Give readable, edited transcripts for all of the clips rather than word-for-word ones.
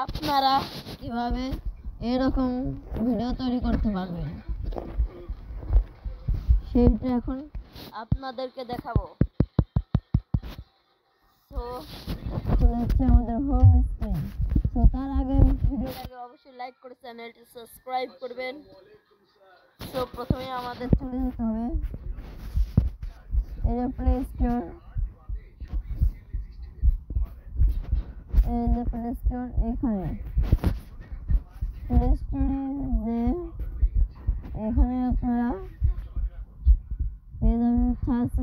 আপনারা কিভাবে এরকম ভিডিও তৈরি করতে পারবেন সেটা এখন আপনাদেরকে দেখাবো। তো চলে যাচ্ছে আমাদের হোম স্ক্রিন। তো তার আগে ভিডিওটাকে অবশ্যই লাইক করে চ্যানেলটি সাবস্ক্রাইব করবেন। তো প্রথমে আমাদের চলে যেতে হবে এই যে প্লে স্টোর, এই যে প্লে স্টোর, এখানে প্লে স্টোরে যে এখানে আপনারা পেয়ে যাবেন সার্চ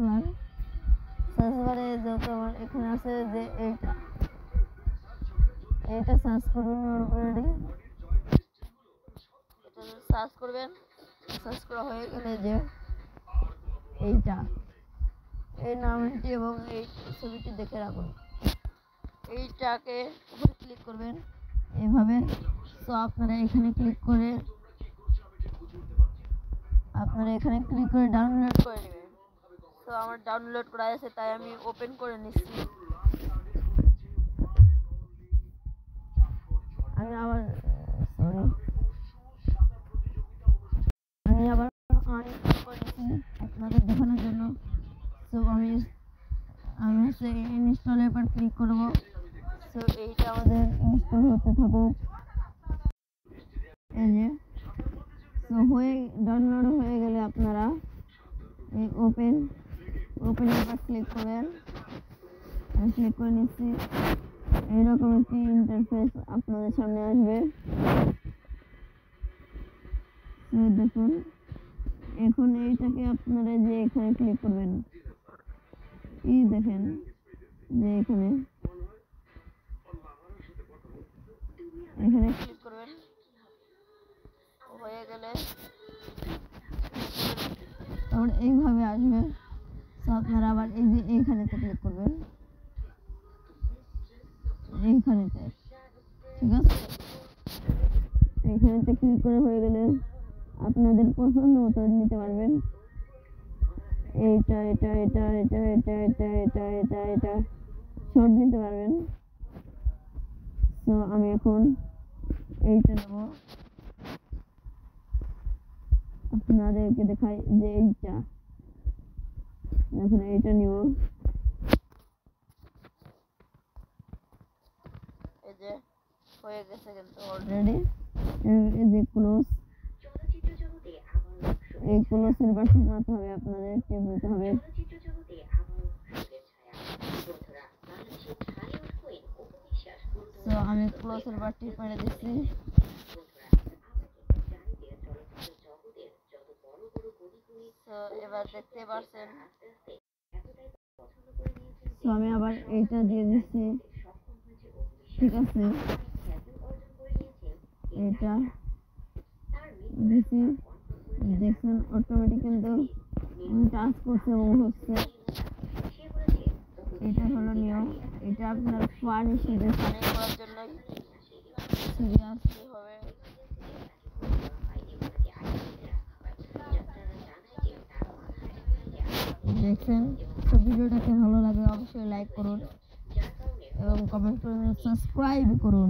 বারে যত এখানে আছে যে এইটা সার্চ করুন। অলরেডি এটা সার্চ করবেন, সার্চ করা হয়ে গেলে যে এইটা এই নামটি এবং এই ছবিটি দেখে রাখুন। এইটাকে উপরে ক্লিক করবেন এইভাবে। তো আপনারা এখানে ক্লিক করে ডাউনলোড করে নেবেন। তো আমার ডাউনলোড করা আছে তাই আমি ওপেন করে নিচ্ছি। আমি আবার অন করেছি আপনাদের দেখানোর জন্য। তো আমি হচ্ছে ইনস্টলের উপর ক্লিক করব। তো এইটা আমাদের ইনস্টল হতে থাকুক। এই যে তো ডাউনলোড হয়ে গেলে আপনারা এই ওপেনের উপর ক্লিক করবেন। আমি ক্লিক করে নিচ্ছি। এইরকম একটি ইন্টারফেস আপনাদের সামনে আসবে। দেখুন এখন এইটাকে আপনারা যে এখানে ক্লিক করবেন, দেখেন যে এখানে ক্লিক করবেন। হয়ে গেলে তারপর এইভাবে আসবে। তো আপনারা আবার এই যে এইখানেতে ক্লিক করবেন, এইখানেতে, ঠিক আছে। এইখানেতে ক্লিক করে হয়ে গেলে আপনাদের পছন্দ মতো নিতে পারবেন। এটা শর্ট নিতে পারবেন। তো আমি এখন এইটা নেব, আপনাদেরকে দেখাই যে এইটা এখন এইটা নিব। এই যে হয়ে গেছে কিন্তু অলরেডি। এই যে ক্লোজ, এই ক্লোজের বাটন মারতে হবে, আপনাদের টেপ নিতে হবে। তো আমি ক্লোজের বাটন মেরে দিচ্ছি। তো এবার দেখতে পাচ্ছেন। তো আমি আবার এইটা দিয়ে দিচ্ছি, ঠিক আছে। এটা দিচ্ছি, দেখছেন অটোমেটিক কিন্তু টাচ করছে এবং হচ্ছে। এটা হলো নিয়ম। এটা আপনার পানি করার জন্য সিরিয়াসলি হবে। দেখছেন। তো ভিডিওটাকে ভালো লাগে অবশ্যই লাইক করুন এবং কমেন্ট করুন, সাবস্ক্রাইব করুন।